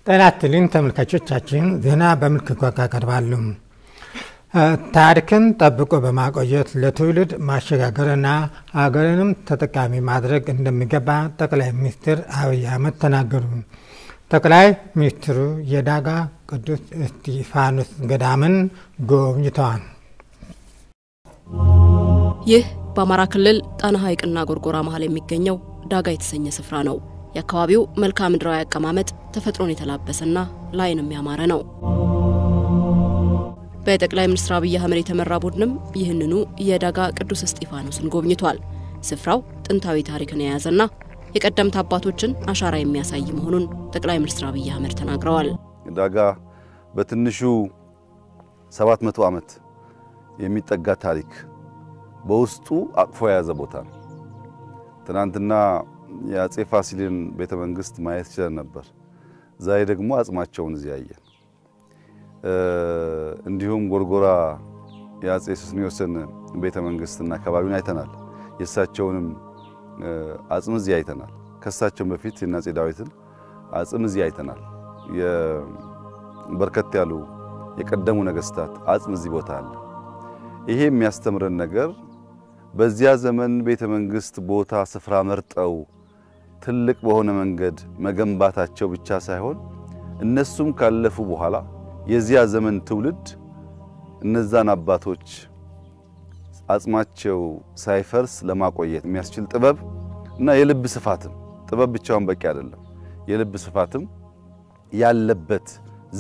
ጤናትልን ተመልካቾቻችን ዜና በምልክት ያቀርባሉ። ታሪክን ጠብቆ በማቆየት ለትውልድ ማሸጋገርና አገርንም ተጠቃሚ ማድረግ እንደሚገባ ጠቅላይ ሚኒስትር አብይ አህመድ ተናገሩ። ጠቅላይ ሚኒስትሩ የዳጋ ቅዱስ እስጢፋኖስ ገዳምን ጎብኝተዋል። ይህ በአማራ ክልል ጣና ሐይቅና ጎርጎራ መሃል የሚገኘው ዳጋ የተሰኘ ስፍራ ነው። የአካባቢው መልክዓ ምድራዊ አቀማመጥ ተፈጥሮን የተላበሰና ላይንም ያማረ ነው። በጠቅላይ ሚኒስትር አብይ አህመድ የተመራ ቡድንም ይህንኑ የዳጋ ቅዱስ እስጢፋኖስን ጎብኝቷል። ስፍራው ጥንታዊ ታሪክን የያዘና የቀደምት አባቶችን አሻራ የሚያሳይ መሆኑን ጠቅላይ ሚኒስትር አብይ አህመድ ተናግረዋል። ዳጋ በትንሹ 700 ዓመት የሚጠጋ ታሪክ በውስጡ አቅፎ የያዘ ቦታ ነው። ትናንትና የአጼ ፋሲልን ቤተ መንግስት ማየት ይችላል ነበር። ዛሬ ደግሞ አጽማቸውን እዚህ ያየን። እንዲሁም ጎርጎራ የአጼ ሱስንዮስን ቤተ መንግስትና አካባቢውን አይተናል። የሳቸውንም አጽም እዚህ አይተናል። ከሳቸው በፊት የአጼ ዳዊትን አጽም እዚህ አይተናል። የበርከት ያሉ የቀደሙ ነገስታት አጽም እዚህ ቦታ አለ። ይሄ የሚያስተምረን ነገር በዚያ ዘመን ቤተ መንግስት ቦታ ስፍራ መርጠው ትልቅ በሆነ መንገድ መገንባታቸው ብቻ ሳይሆን እነሱም ካለፉ በኋላ የዚያ ዘመን ትውልድ እነዛን አባቶች አጽማቸው ሳይፈርስ ለማቆየት የሚያስችል ጥበብ እና የልብ ስፋትም ጥበብ ብቻውን በቂ አይደለም፣ የልብ ስፋትም ያለበት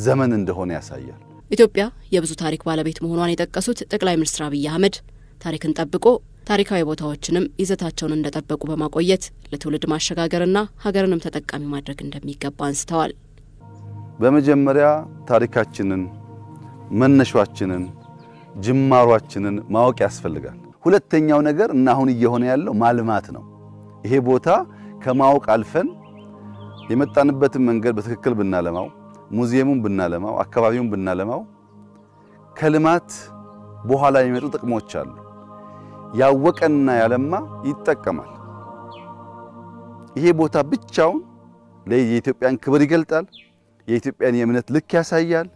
ዘመን እንደሆነ ያሳያል። ኢትዮጵያ የብዙ ታሪክ ባለቤት መሆኗን የጠቀሱት ጠቅላይ ሚኒስትር አብይ አህመድ ታሪክን ጠብቆ ታሪካዊ ቦታዎችንም ይዘታቸውን እንደጠበቁ በማቆየት ለትውልድ ማሸጋገርና ሀገርንም ተጠቃሚ ማድረግ እንደሚገባ አንስተዋል። በመጀመሪያ ታሪካችንን፣ መነሻችንን፣ ጅማሯችንን ማወቅ ያስፈልጋል። ሁለተኛው ነገር እና አሁን እየሆነ ያለው ማልማት ነው። ይሄ ቦታ ከማወቅ አልፈን የመጣንበትን መንገድ በትክክል ብናለማው፣ ሙዚየሙን ብናለማው፣ አካባቢውን ብናለማው ከልማት በኋላ የሚመጡ ጥቅሞች አሉ። ያወቀና ያለማ ይጠቀማል። ይሄ ቦታ ብቻውን ለኢትዮጵያን ክብር ይገልጣል። የኢትዮጵያን የእምነት ልክ ያሳያል።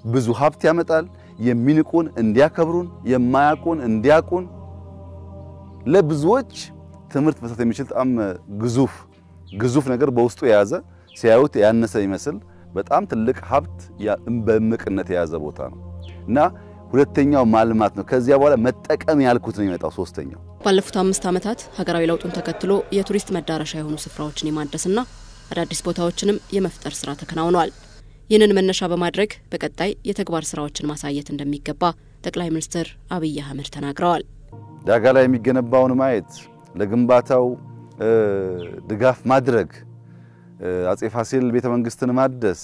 ብዙ ሀብት ያመጣል። የሚንቁን እንዲያከብሩን፣ የማያቁን እንዲያቁን፣ ለብዙዎች ትምህርት መስጠት የሚችል በጣም ግዙፍ ነገር በውስጡ የያዘ ሲያዩት ያነሰ ይመስል በጣም ትልቅ ሀብት በእምቅነት የያዘ ቦታ ነው እና ሁለተኛው ማልማት ነው። ከዚያ በኋላ መጠቀም ያልኩት ነው የሚመጣው። ሶስተኛው ባለፉት 5 ዓመታት ሀገራዊ ለውጡን ተከትሎ የቱሪስት መዳረሻ የሆኑ ስፍራዎችን የማደስና አዳዲስ ቦታዎችንም የመፍጠር ስራ ተከናውኗል። ይህንን መነሻ በማድረግ በቀጣይ የተግባር ስራዎችን ማሳየት እንደሚገባ ጠቅላይ ሚኒስትር አብይ አህመድ ተናግረዋል። ዳጋ ላይ የሚገነባውን ማየት፣ ለግንባታው ድጋፍ ማድረግ፣ አጼ ፋሲል ቤተ መንግስትን ማደስ፣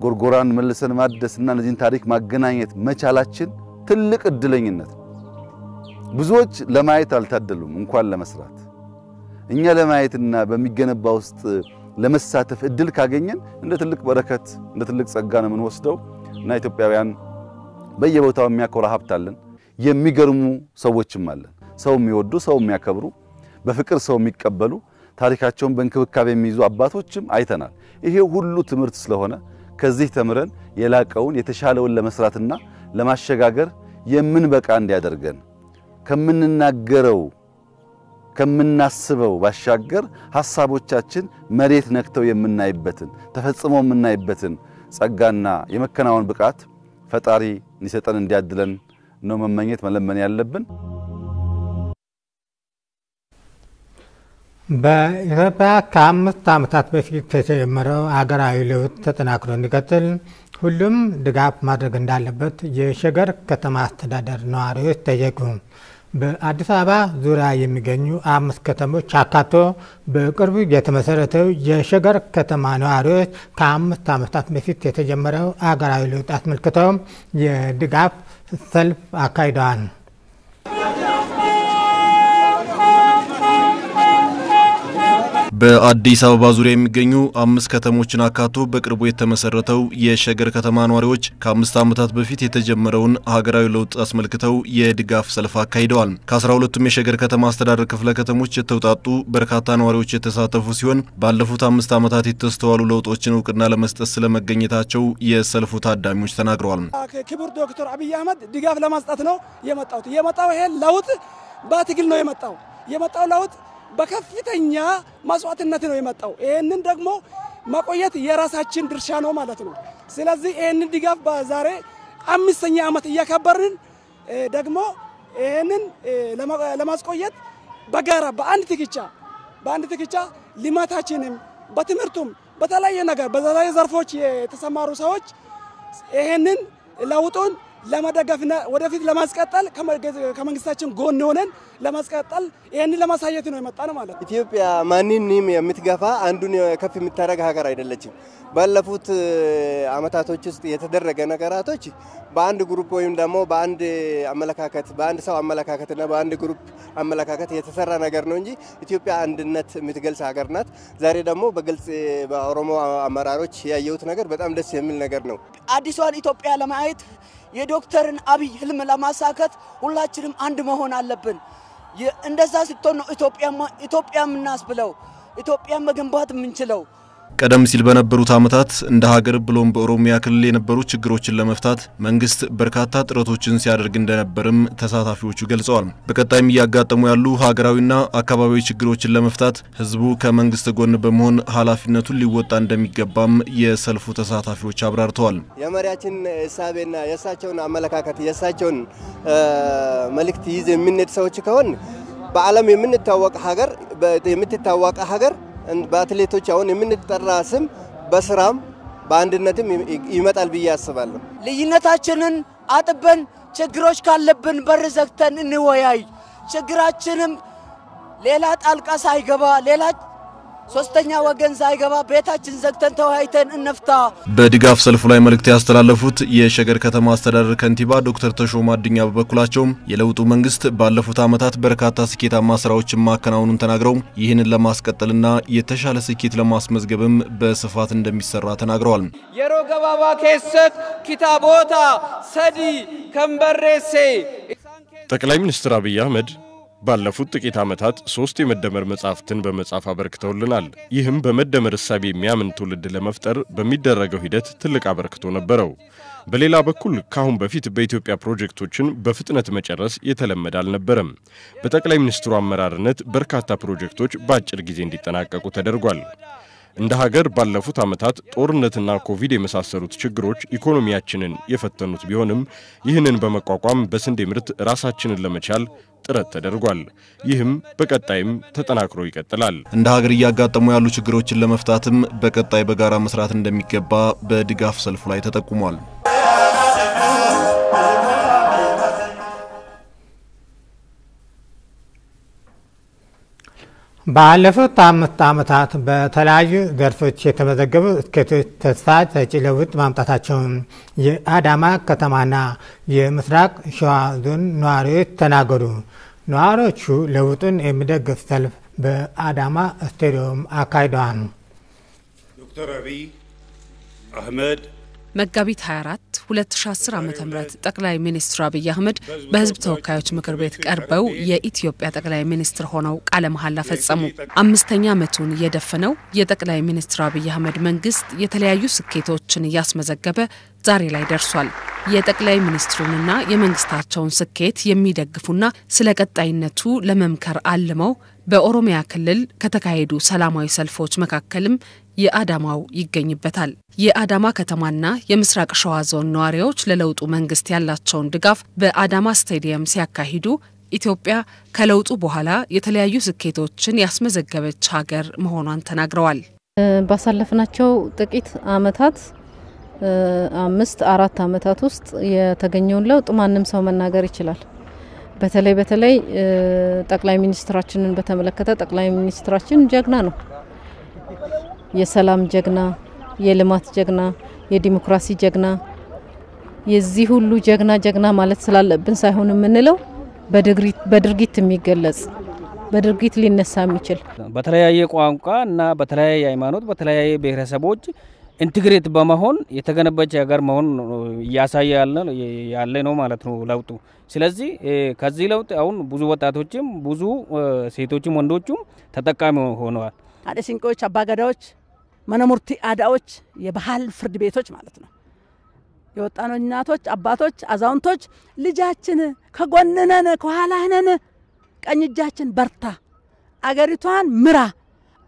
ጎርጎራን መልሰን ማደስና እነዚህን ታሪክ ማገናኘት መቻላችን ትልቅ እድለኝነት። ብዙዎች ለማየት አልታደሉም እንኳን ለመስራት። እኛ ለማየትና በሚገነባ ውስጥ ለመሳተፍ እድል ካገኘን እንደ ትልቅ በረከት እንደ ትልቅ ጸጋ ነው የምንወስደው እና ኢትዮጵያውያን በየቦታው የሚያኮራ ሀብት አለን። የሚገርሙ ሰዎችም አለን። ሰው የሚወዱ፣ ሰው የሚያከብሩ፣ በፍቅር ሰው የሚቀበሉ፣ ታሪካቸውን በእንክብካቤ የሚይዙ አባቶችም አይተናል። ይሄ ሁሉ ትምህርት ስለሆነ ከዚህ ተምረን የላቀውን የተሻለውን ለመስራትና ለማሸጋገር የምንበቃ እንዲያደርገን ከምንናገረው ከምናስበው ባሻገር ሐሳቦቻችን መሬት ነክተው የምናይበትን ተፈጽሞ የምናይበትን ጸጋና የመከናወን ብቃት ፈጣሪ እንዲሰጠን እንዲያድለን ነው መመኘት መለመን ያለብን። በኢትዮጵያ ከ5 ዓመታት በፊት የተጀመረው ሀገራዊ ለውጥ ተጠናክሮ እንዲቀጥል ሁሉም ድጋፍ ማድረግ እንዳለበት የሸገር ከተማ አስተዳደር ነዋሪዎች ጠየቁ። በአዲስ አበባ ዙሪያ የሚገኙ 5 ከተሞች አካቶ በቅርቡ የተመሰረተው የሸገር ከተማ ነዋሪዎች ከ5 ዓመታት በፊት የተጀመረው ሀገራዊ ለውጥ አስመልክተው የድጋፍ ሰልፍ አካሂደዋል። በአዲስ አበባ ዙሪያ የሚገኙ 5 ከተሞችን አካቶ በቅርቡ የተመሰረተው የሸገር ከተማ ነዋሪዎች ከ5 ዓመታት በፊት የተጀመረውን ሀገራዊ ለውጥ አስመልክተው የድጋፍ ሰልፍ አካሂደዋል። ከ12ቱም የሸገር ከተማ አስተዳደር ክፍለ ከተሞች የተውጣጡ በርካታ ነዋሪዎች የተሳተፉ ሲሆን ባለፉት 5 ዓመታት የተስተዋሉ ለውጦችን እውቅና ለመስጠት ስለመገኘታቸው የሰልፉ ታዳሚዎች ተናግረዋል። ክቡር ዶክተር አብይ አህመድ ድጋፍ ለማስጣት ነው የመጣው ይሄ ለውጥ በትግል ነው የመጣው ለውጥ በከፍተኛ መስዋዕትነት ነው የመጣው። ይሄንን ደግሞ ማቆየት የራሳችን ድርሻ ነው ማለት ነው። ስለዚህ ይሄንን ድጋፍ በዛሬ 5ኛ ዓመት እያከበርን ደግሞ ይሄንን ለማስቆየት በጋራ በአንድ ትክቻ ልማታችንም በትምህርቱም በተለያየ ነገር በተለያየ ዘርፎች የተሰማሩ ሰዎች ይሄንን ለውጡን ለማደጋፍና ወደፊት ለማስቀጠል ከመንግስታችን ጎን ሆነን ለማስቀጠል ይሄንን ለማሳየት ነው የመጣነው ማለት ነው። ኢትዮጵያ ማንንም የምትገፋ አንዱን ከፍ የምታረጋ ሀገር አይደለችም። ባለፉት አመታቶች ውስጥ የተደረገ ነገራቶች በአንድ ግሩፕ ወይም ደግሞ በአንድ አመለካከት በአንድ ሰው አመለካከትና በአንድ ግሩፕ አመለካከት የተሰራ ነገር ነው እንጂ ኢትዮጵያ አንድነት የምትገልጽ ሀገር ናት። ዛሬ ደግሞ በግልጽ በኦሮሞ አመራሮች ያየሁት ነገር በጣም ደስ የሚል ነገር ነው። አዲሷን ኢትዮጵያ ለማየት የዶክተርን አብይ ህልም ለማሳካት ሁላችንም አንድ መሆን አለብን። እንደዛ ስትሆን ነው ኢትዮጵያ ምናስብለው ኢትዮጵያ መገንባት ምንችለው። ቀደም ሲል በነበሩት አመታት እንደ ሀገር ብሎም በኦሮሚያ ክልል የነበሩ ችግሮችን ለመፍታት መንግስት በርካታ ጥረቶችን ሲያደርግ እንደነበርም ተሳታፊዎቹ ገልጸዋል። በቀጣይም እያጋጠሙ ያሉ ሀገራዊና አካባቢያዊ ችግሮችን ለመፍታት ህዝቡ ከመንግስት ጎን በመሆን ኃላፊነቱን ሊወጣ እንደሚገባም የሰልፉ ተሳታፊዎች አብራርተዋል። የመሪያችን ሐሳብና የሳቸውን አመለካከት የሳቸውን መልእክት ይዘን የምንሄድ ሰዎች ከሆነ በዓለም የምትታወቅ ሀገር በአትሌቶች አሁን የምንጠራ ስም በስራም በአንድነትም ይመጣል ብዬ አስባለሁ። ልዩነታችንን አጥበን ችግሮች ካለብን በር ዘግተን እንወያይ። ችግራችንም ሌላ ጣልቃ ሳይገባ ሌላ ሶስተኛ ወገን ሳይገባ ቤታችን ዘግተን ተወያይተን እንፍታ። በድጋፍ ሰልፉ ላይ መልእክት ያስተላለፉት የሸገር ከተማ አስተዳደር ከንቲባ ዶክተር ተሾማ አዱኛ በበኩላቸው የለውጡ መንግስት ባለፉት ዓመታት በርካታ ስኬታማ ስራዎችን ማከናወኑን ተናግረው ይህንን ለማስቀጠልና የተሻለ ስኬት ለማስመዝገብም በስፋት እንደሚሰራ ተናግረዋል። የሮገባባ ከሰት ኪታቦታ ሰዲ ከንበሬሴ ጠቅላይ ሚኒስትር አብይ አህመድ ባለፉት ጥቂት ዓመታት 3 የመደመር መጻፍትን በመጻፍ አበርክተውልናል። ይህም በመደመር ሐሳብ የሚያምን ትውልድ ለመፍጠር በሚደረገው ሂደት ትልቅ አበርክቶ ነበረው። በሌላ በኩል ካሁን በፊት በኢትዮጵያ ፕሮጀክቶችን በፍጥነት መጨረስ የተለመደ አልነበረም። በጠቅላይ ሚኒስትሩ አመራርነት በርካታ ፕሮጀክቶች በአጭር ጊዜ እንዲጠናቀቁ ተደርጓል። እንደ ሀገር ባለፉት ዓመታት ጦርነትና ኮቪድ የመሳሰሉት ችግሮች ኢኮኖሚያችንን የፈተኑት ቢሆንም ይህንን በመቋቋም በስንዴ ምርት ራሳችንን ለመቻል ጥረት ተደርጓል። ይህም በቀጣይም ተጠናክሮ ይቀጥላል። እንደ ሀገር እያጋጠሙ ያሉ ችግሮችን ለመፍታትም በቀጣይ በጋራ መስራት እንደሚገባ በድጋፍ ሰልፉ ላይ ተጠቁሟል። ባለፉት 5 ዓመታት በተለያዩ ዘርፎች የተመዘገቡ ስኬቶች ተስፋ ሰጪ ለውጥ ማምጣታቸውን የአዳማ ከተማና የምስራቅ ሸዋ ዞን ነዋሪዎች ተናገሩ። ነዋሪዎቹ ለውጡን የሚደግፍ ሰልፍ በአዳማ ስቴዲየም አካሂደዋል። ዶክተር አብይ አህመድ መጋቢት 24 2010 ዓ.ም ጠቅላይ ሚኒስትር አብይ አህመድ በህዝብ ተወካዮች ምክር ቤት ቀርበው የኢትዮጵያ ጠቅላይ ሚኒስትር ሆነው ቃለ መሐላ ፈጸሙ። 5ኛ ዓመቱን የደፈነው የጠቅላይ ሚኒስትር አብይ አህመድ መንግስት የተለያዩ ስኬቶችን ያስመዘገበ ዛሬ ላይ ደርሷል። የጠቅላይ ሚኒስትሩንና የመንግስታቸውን ስኬት የሚደግፉና ስለ ቀጣይነቱ ለመምከር አልመው በኦሮሚያ ክልል ከተካሄዱ ሰላማዊ ሰልፎች መካከልም የአዳማው ይገኝበታል። የአዳማ ከተማና የምስራቅ ሸዋ ዞን ነዋሪዎች ለለውጡ መንግስት ያላቸውን ድጋፍ በአዳማ ስቴዲየም ሲያካሂዱ ኢትዮጵያ ከለውጡ በኋላ የተለያዩ ስኬቶችን ያስመዘገበች ሀገር መሆኗን ተናግረዋል። ባሳለፍናቸው ጥቂት ዓመታት 4 ዓመታት ውስጥ የተገኘውን ለውጥ ማንም ሰው መናገር ይችላል። በተለይ ጠቅላይ ሚኒስትራችንን በተመለከተ ጠቅላይ ሚኒስትራችን ጀግና ነው። የሰላም ጀግና፣ የልማት ጀግና፣ የዲሞክራሲ ጀግና፣ የዚህ ሁሉ ጀግና ማለት ስላለብን ሳይሆን የምንለው በድርጊት የሚገለጽ በድርጊት ሊነሳ የሚችል በተለያየ ቋንቋ እና በተለያየ ሃይማኖት በተለያየ ብሔረሰቦች ኢንቲግሬት በመሆን የተገነባች ሀገር መሆን ያሳየ ያለ ነው ማለት ነው ለውጡ። ስለዚህ ከዚህ ለውጥ አሁን ብዙ ወጣቶችም ብዙ ሴቶችም ወንዶችም ተጠቃሚ ሆነዋል። አደ ሲንቆች፣ አባገዳዎች፣ መነሙርቲ አዳዎች የባህል ፍርድ ቤቶች ማለት ነው የወጣኑ እናቶች፣ አባቶች፣ አዛውንቶች ልጃችን ከጎንነን ከኋላህነን ቀኝ እጃችን በርታ አገሪቷን ምራ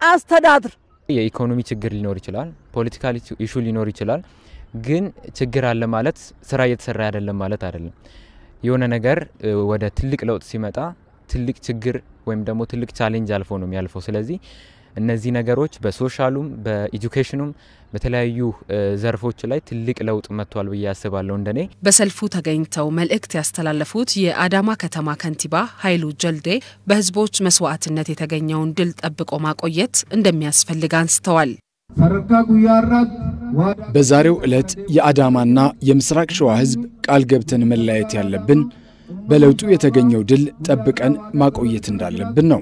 አስተዳድር። የኢኮኖሚ ችግር ሊኖር ይችላል፣ ፖለቲካል ኢሹ ሊኖር ይችላል። ግን ችግር አለ ማለት ስራ እየተሰራ አይደለም ማለት አይደለም። የሆነ ነገር ወደ ትልቅ ለውጥ ሲመጣ ትልቅ ችግር ወይም ደግሞ ትልቅ ቻሌንጅ አልፎ ነው የሚያልፈው። ስለዚህ እነዚህ ነገሮች በሶሻሉም በኤጁኬሽኑም በተለያዩ ዘርፎች ላይ ትልቅ ለውጥ መጥቷል ብዬ አስባለሁ እንደኔ። በሰልፉ ተገኝተው መልእክት ያስተላለፉት የአዳማ ከተማ ከንቲባ ኃይሉ ጀልዴ በህዝቦች መስዋዕትነት የተገኘውን ድል ጠብቆ ማቆየት እንደሚያስፈልግ አንስተዋል። በዛሬው ዕለት የአዳማና የምስራቅ ሸዋ ህዝብ ቃል ገብተን መለያየት ያለብን በለውጡ የተገኘው ድል ጠብቀን ማቆየት እንዳለብን ነው።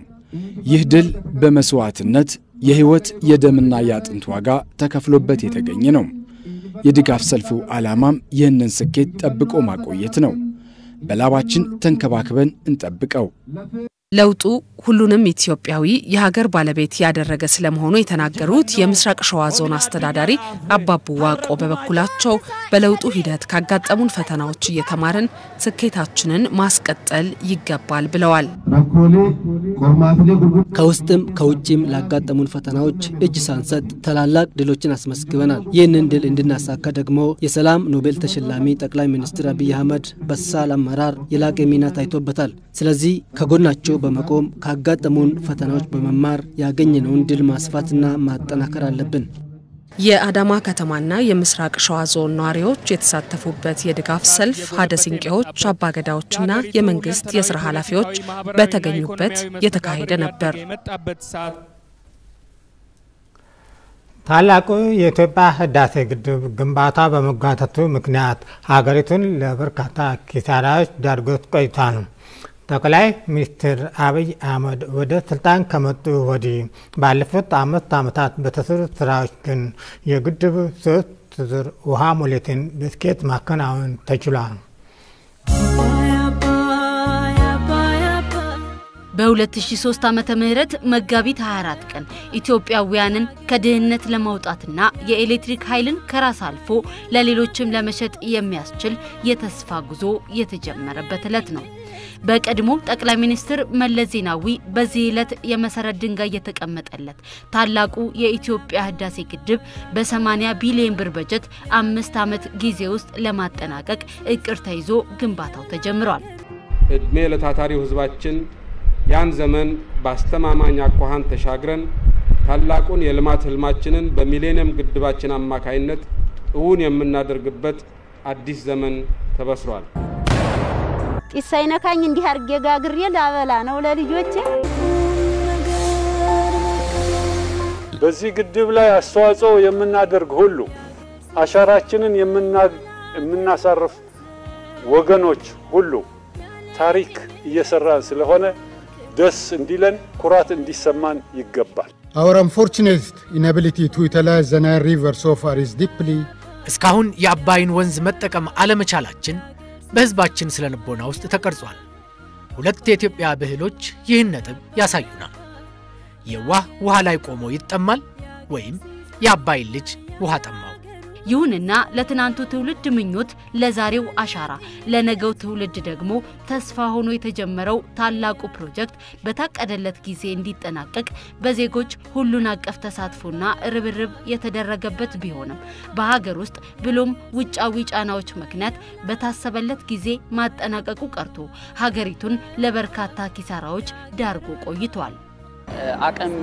ይህ ድል በመስዋዕትነት የህይወት የደምና ያጥንት ዋጋ ተከፍሎበት የተገኘ ነው። የድጋፍ ሰልፉ ዓላማም ይህንን ስኬት ጠብቆ ማቆየት ነው። በላባችን ተንከባክበን እንጠብቀው። ለውጡ ሁሉንም ኢትዮጵያዊ የሀገር ባለቤት ያደረገ ስለመሆኑ የተናገሩት የምስራቅ ሸዋ ዞን አስተዳዳሪ አባቡ ዋቆ በበኩላቸው በለውጡ ሂደት ካጋጠሙን ፈተናዎች እየተማርን ስኬታችንን ማስቀጠል ይገባል ብለዋል። ከውስጥም ከውጭም ላጋጠሙን ፈተናዎች እጅ ሳንሰጥ ታላላቅ ድሎችን አስመስግበናል። ይህንን ድል እንድናሳካ ደግሞ የሰላም ኖቤል ተሸላሚ ጠቅላይ ሚኒስትር አብይ አህመድ በሳል አመራር የላቀ ሚና ታይቶበታል። ስለዚህ ከጎናቸው በመቆም ካጋጠሙን ፈተናዎች በመማር ያገኘነውን ድል ማስፋትና ማጠናከር አለብን። የአዳማ ከተማና የምስራቅ ሸዋ ዞን ነዋሪዎች የተሳተፉበት የድጋፍ ሰልፍ ሀደ ሲንቄዎች፣ አባገዳዎችና የመንግስት የሥራ ኃላፊዎች በተገኙበት የተካሄደ ነበር። ታላቁ የኢትዮጵያ ህዳሴ ግድብ ግንባታ በመጓተቱ ምክንያት ሀገሪቱን ለበርካታ ኪሳራዎች ዳርጎት ቆይቷል። ጠቅላይ ሚኒስትር አብይ አህመድ ወደ ስልጣን ከመጡ ወዲህ ባለፉት 5 ዓመታት በተሰሩ ስራዎች ግን የግድቡ 3 ዙር ውሃ ሙሌትን በስኬት ማከናወን ተችሏል። በ2003 ዓመተ ምህረት መጋቢት 24 ቀን ኢትዮጵያውያንን ከድህነት ለማውጣትና የኤሌክትሪክ ኃይልን ከራስ አልፎ ለሌሎችም ለመሸጥ የሚያስችል የተስፋ ጉዞ የተጀመረበት ዕለት ነው። በቀድሞ ጠቅላይ ሚኒስትር መለስ ዜናዊ በዚህ ዕለት የመሰረት ድንጋይ የተቀመጠለት ታላቁ የኢትዮጵያ ህዳሴ ግድብ በ80 ቢሊዮን ብር በጀት 5 ዓመት ጊዜ ውስጥ ለማጠናቀቅ እቅድ ተይዞ ግንባታው ተጀምሯል። እድሜ ለታታሪው ህዝባችን ያን ዘመን ባስተማማኝ አኳኋን ተሻግረን ታላቁን የልማት ህልማችንን በሚሌኒየም ግድባችን አማካይነት እውን የምናደርግበት አዲስ ዘመን ተበስሯል። ኢሳይነካኝ እንዲህ አርጌ ጋግሬ ላበላ ነው ለልጆቼ። በዚህ ግድብ ላይ አስተዋጽኦ የምናደርግ ሁሉ አሻራችንን የምናሳርፍ ወገኖች ሁሉ ታሪክ እየሰራን ስለሆነ ደስ እንዲለን ኩራት እንዲሰማን ይገባል። Our unfortunate inability to utilize the Nile River so far is deeply እስካሁን የአባይን ወንዝ መጠቀም አለመቻላችን በህዝባችን ስለልቦና ውስጥ ተቀርጿል። ሁለት የኢትዮጵያ ባህሎች ይህን ነጥብ ያሳዩናል። የዋህ ውሃ ላይ ቆሞ ይጠማል ወይም የአባይ ልጅ ውሃ ጠማው። ይሁንና ለትናንቱ ትውልድ ምኞት ለዛሬው አሻራ ለነገው ትውልድ ደግሞ ተስፋ ሆኖ የተጀመረው ታላቁ ፕሮጀክት በታቀደለት ጊዜ እንዲጠናቀቅ በዜጎች ሁሉን አቀፍ ተሳትፎና ርብርብ የተደረገበት ቢሆንም በሀገር ውስጥ ብሎም ውጫዊ ጫናዎች ምክንያት በታሰበለት ጊዜ ማጠናቀቁ ቀርቶ ሀገሪቱን ለበርካታ ኪሳራዎች ዳርጎ ቆይቷል። አቅም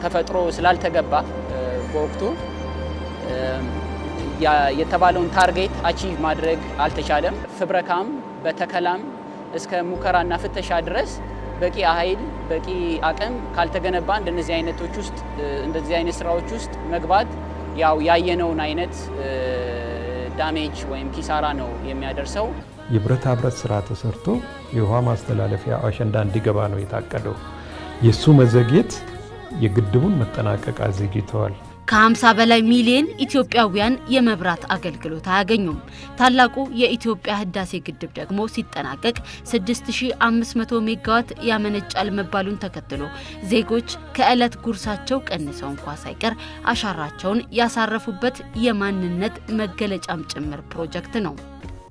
ተፈጥሮ ስላልተገባ በወቅቱ የተባለውን ታርጌት አቺቭ ማድረግ አልተቻለም። ፍብረካም በተከላም እስከ ሙከራና ፍተሻ ድረስ በቂ ኃይል በቂ አቅም ካልተገነባ እንደነዚህ አይነቶች ውስጥ እንደዚህ አይነት ስራዎች ውስጥ መግባት ያው ያየነውን አይነት ዳሜጅ ወይም ኪሳራ ነው የሚያደርሰው። የብረታ ብረት ስራ ተሰርቶ የውሃ ማስተላለፊያ አሸንዳ እንዲገባ ነው የታቀደው። የሱ መዘግየት የግድቡን መጠናቀቅ አዘግይተዋል። ከ50 በላይ ሚሊዮን ኢትዮጵያውያን የመብራት አገልግሎት አያገኙም። ታላቁ የኢትዮጵያ ህዳሴ ግድብ ደግሞ ሲጠናቀቅ 6500 ሜጋዋት ያመነጫል መባሉን ተከትሎ ዜጎች ከዕለት ጉርሳቸው ቀንሰው እንኳን ሳይቀር አሻራቸውን ያሳረፉበት የማንነት መገለጫም ጭምር ፕሮጀክት ነው።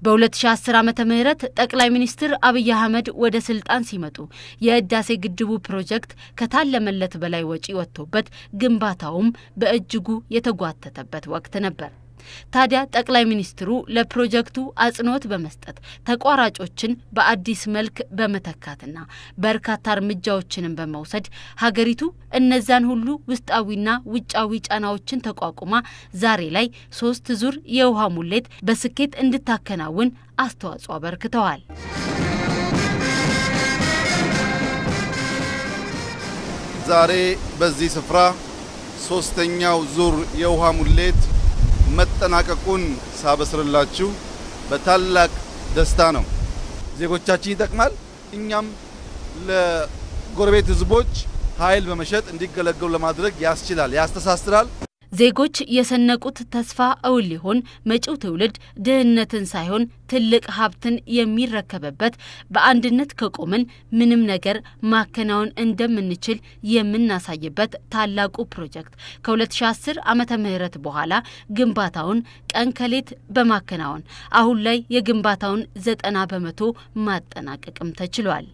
በ2010 ዓመተ ምህረት ጠቅላይ ሚኒስትር አብይ አህመድ ወደ ስልጣን ሲመጡ የህዳሴ ግድቡ ፕሮጀክት ከታለመለት በላይ ወጪ ወጥቶበት ግንባታውም በእጅጉ የተጓተተበት ወቅት ነበር። ታዲያ ጠቅላይ ሚኒስትሩ ለፕሮጀክቱ አጽንኦት በመስጠት ተቋራጮችን በአዲስ መልክ በመተካትና በርካታ እርምጃዎችንም በመውሰድ ሀገሪቱ እነዛን ሁሉ ውስጣዊና ውጫዊ ጫናዎችን ተቋቁማ ዛሬ ላይ 3 ዙር የውሃ ሙሌት በስኬት እንድታከናውን አስተዋጽኦ አበርክተዋል። ዛሬ በዚህ ስፍራ 3ኛው ዙር የውሃ ሙሌት መጠናቀቁን ሳበስርላችሁ በታላቅ ደስታ ነው። ዜጎቻችን ይጠቅማል፣ እኛም ለጎረቤት ህዝቦች ኃይል በመሸጥ እንዲገለገሉ ለማድረግ ያስችላል፣ ያስተሳስራል። ዜጎች የሰነቁት ተስፋ እውን ሊሆን መጪው ትውልድ ድህነትን ሳይሆን ትልቅ ሀብትን የሚረከበበት በአንድነት ከቆመን ምንም ነገር ማከናወን እንደምንችል የምናሳይበት ታላቁ ፕሮጀክት ከ2010 ዓመተ ምህረት በኋላ ግንባታውን ቀን ከሌት በማከናወን አሁን ላይ የግንባታውን 90% ማጠናቀቅም ተችሏል።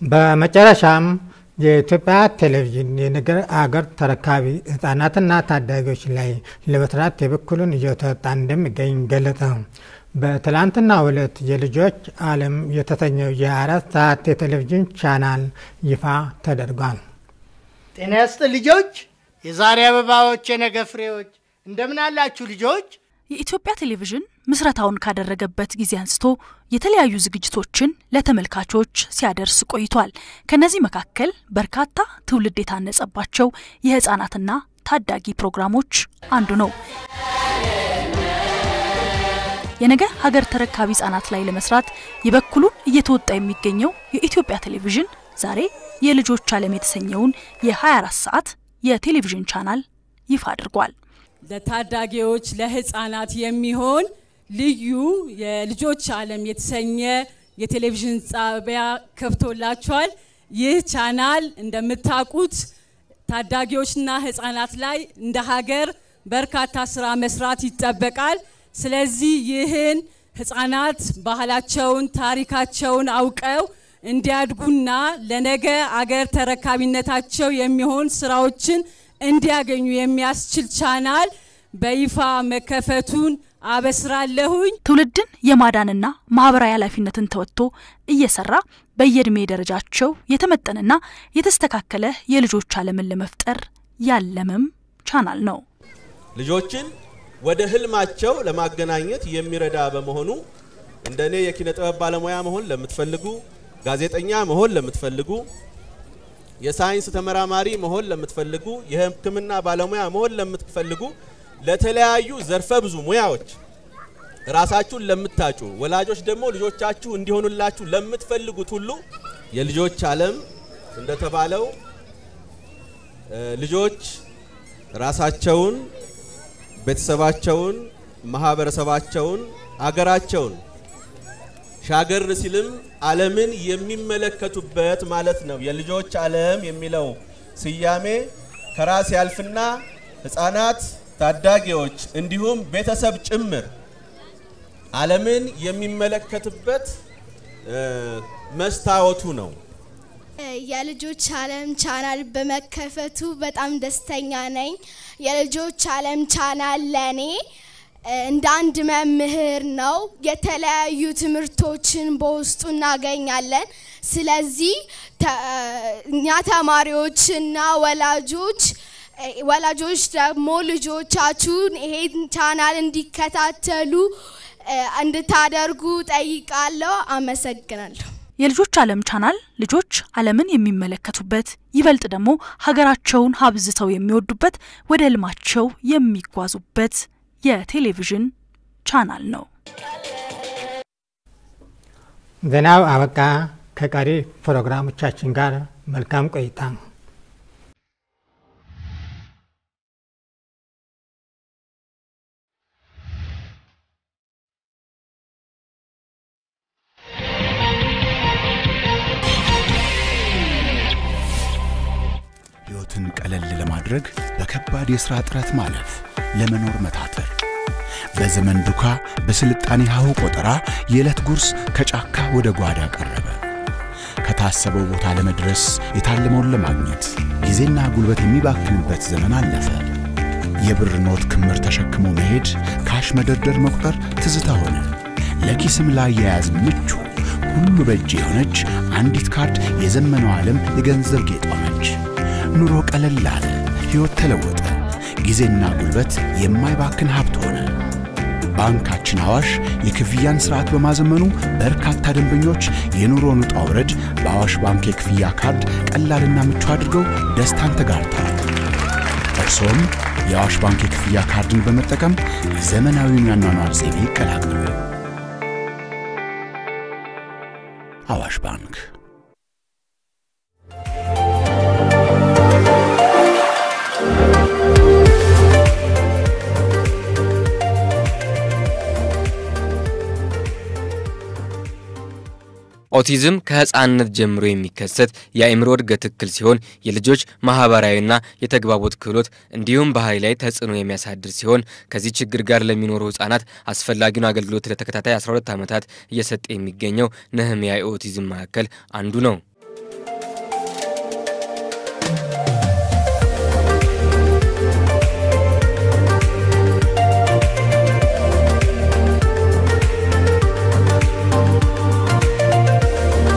በመጨረሻም የኢትዮጵያ ቴሌቪዥን የነገ አገር ተረካቢ ህፃናትና ታዳጊዎች ላይ ለመስራት የበኩሉን እየተወጣ እንደሚገኝ ገለጸ። በትላንትናው ዕለት የልጆች ዓለም የተሰኘው የ4 ሰዓት የቴሌቪዥን ቻናል ይፋ ተደርጓል። ጤና ይስጥልኝ ልጆች፣ የዛሬ አበባዎች የነገ ፍሬዎች፣ እንደምን አላችሁ ልጆች? የኢትዮጵያ ቴሌቪዥን ምስረታውን ካደረገበት ጊዜ አንስቶ የተለያዩ ዝግጅቶችን ለተመልካቾች ሲያደርስ ቆይቷል። ከነዚህ መካከል በርካታ ትውልድ የታነጸባቸው የህፃናትና ታዳጊ ፕሮግራሞች አንዱ ነው። የነገ ሀገር ተረካቢ ህፃናት ላይ ለመስራት የበኩሉን እየተወጣ የሚገኘው የኢትዮጵያ ቴሌቪዥን ዛሬ የልጆች ዓለም የተሰኘውን የ24 ሰዓት የቴሌቪዥን ቻናል ይፋ አድርጓል። ለታዳጊዎች ለህፃናት የሚሆን ልዩ የልጆች ዓለም የተሰኘ የቴሌቪዥን ጣቢያ ከፍቶላቸዋል። ይህ ቻናል እንደምታውቁት ታዳጊዎችና ህፃናት ላይ እንደ ሀገር በርካታ ስራ መስራት ይጠበቃል። ስለዚህ ይህን ህፃናት ባህላቸውን ታሪካቸውን አውቀው እንዲያድጉና ለነገ አገር ተረካቢነታቸው የሚሆን ስራዎችን እንዲያገኙ የሚያስችል ቻናል በይፋ መከፈቱን አበስራለሁኝ። ትውልድን የማዳንና ማህበራዊ ኃላፊነትን ተወጥቶ እየሰራ በየእድሜ ደረጃቸው የተመጠነና የተስተካከለ የልጆች ዓለምን ለመፍጠር ያለመም ቻናል ነው። ልጆችን ወደ ህልማቸው ለማገናኘት የሚረዳ በመሆኑ እንደኔ የኪነ ጥበብ ባለሙያ መሆን ለምትፈልጉ፣ ጋዜጠኛ መሆን ለምትፈልጉ፣ የሳይንስ ተመራማሪ መሆን ለምትፈልጉ፣ የህክምና ባለሙያ መሆን ለምትፈልጉ፣ ለተለያዩ ዘርፈ ብዙ ሙያዎች ራሳችሁን ለምታጩ ወላጆች ደግሞ ልጆቻችሁ እንዲሆኑላችሁ ለምትፈልጉት ሁሉ የልጆች ዓለም እንደተባለው ልጆች ራሳቸውን፣ ቤተሰባቸውን፣ ማህበረሰባቸውን፣ አገራቸውን ሻገር ሲልም ዓለምን የሚመለከቱበት ማለት ነው። የልጆች ዓለም የሚለው ስያሜ ከራስ ያልፍና ህፃናት፣ ታዳጊዎች እንዲሁም ቤተሰብ ጭምር ዓለምን የሚመለከቱበት መስታወቱ ነው። የልጆች ዓለም ቻናል በመከፈቱ በጣም ደስተኛ ነኝ። የልጆች ዓለም ቻናል ለኔ እንደ አንድ መምህር ነው። የተለያዩ ትምህርቶችን በውስጡ እናገኛለን። ስለዚህ እኛ ተማሪዎችና ወላጆች ደግሞ ልጆቻችሁን ይሄን ቻናል እንዲከታተሉ እንድታደርጉ ጠይቃለሁ። አመሰግናለሁ። የልጆች ዓለም ቻናል ልጆች ዓለምን የሚመለከቱበት ይበልጥ ደግሞ ሀገራቸውን ሀብዝተው የሚወዱበት ወደ ህልማቸው የሚጓዙበት የቴሌቪዥን ቻናል ነው። ዜናው አበቃ። ከቀሪ ፕሮግራሞቻችን ጋር መልካም ቆይታ። ሕይወትን ቀለል ለማድረግ በከባድ የሥራ ጥረት ማለፍ ለመኖር መታተር በዘመን ዱካ በስልጣኔ ሀው ቆጠራ የዕለት ጉርስ ከጫካ ወደ ጓዳ ቀረበ ከታሰበው ቦታ ለመድረስ የታለመውን ለማግኘት ጊዜና ጉልበት የሚባክንበት ዘመን አለፈ የብር ኖት ክምር ተሸክሞ መሄድ ካሽ መደርደር መቁጠር ትዝታ ሆነ ለኪስም ላይ ያያዝ ምቹ ሁሉ በእጅ የሆነች አንዲት ካርድ የዘመነው ዓለም የገንዘብ ጌጥ ሆነች ኑሮ ቀለል አለ ሕይወት ተለወጠ ጊዜና ጉልበት የማይባክን ሀብት ሆነ ባንካችን አዋሽ የክፍያን ስርዓት በማዘመኑ በርካታ ደንበኞች የኑሮን ውጣ ውረድ በአዋሽ ባንክ የክፍያ ካርድ ቀላልና ምቹ አድርገው ደስታን ተጋርተዋል እርሶም የአዋሽ ባንክ የክፍያ ካርድን በመጠቀም ዘመናዊውን ያኗኗር ዘይቤ ይቀላቀሉ አዋሽ ባንክ ኦቲዝም ከህፃንነት ጀምሮ የሚከሰት የአእምሮ እድገት እክል ሲሆን የልጆች ማህበራዊና የተግባቦት ክህሎት እንዲሁም ባህሪ ላይ ተጽዕኖ የሚያሳድር ሲሆን ከዚህ ችግር ጋር ለሚኖሩ ህፃናት አስፈላጊውን አገልግሎት ለተከታታይ 12 ዓመታት እየሰጠ የሚገኘው ነህምያ የኦቲዝም ማዕከል አንዱ ነው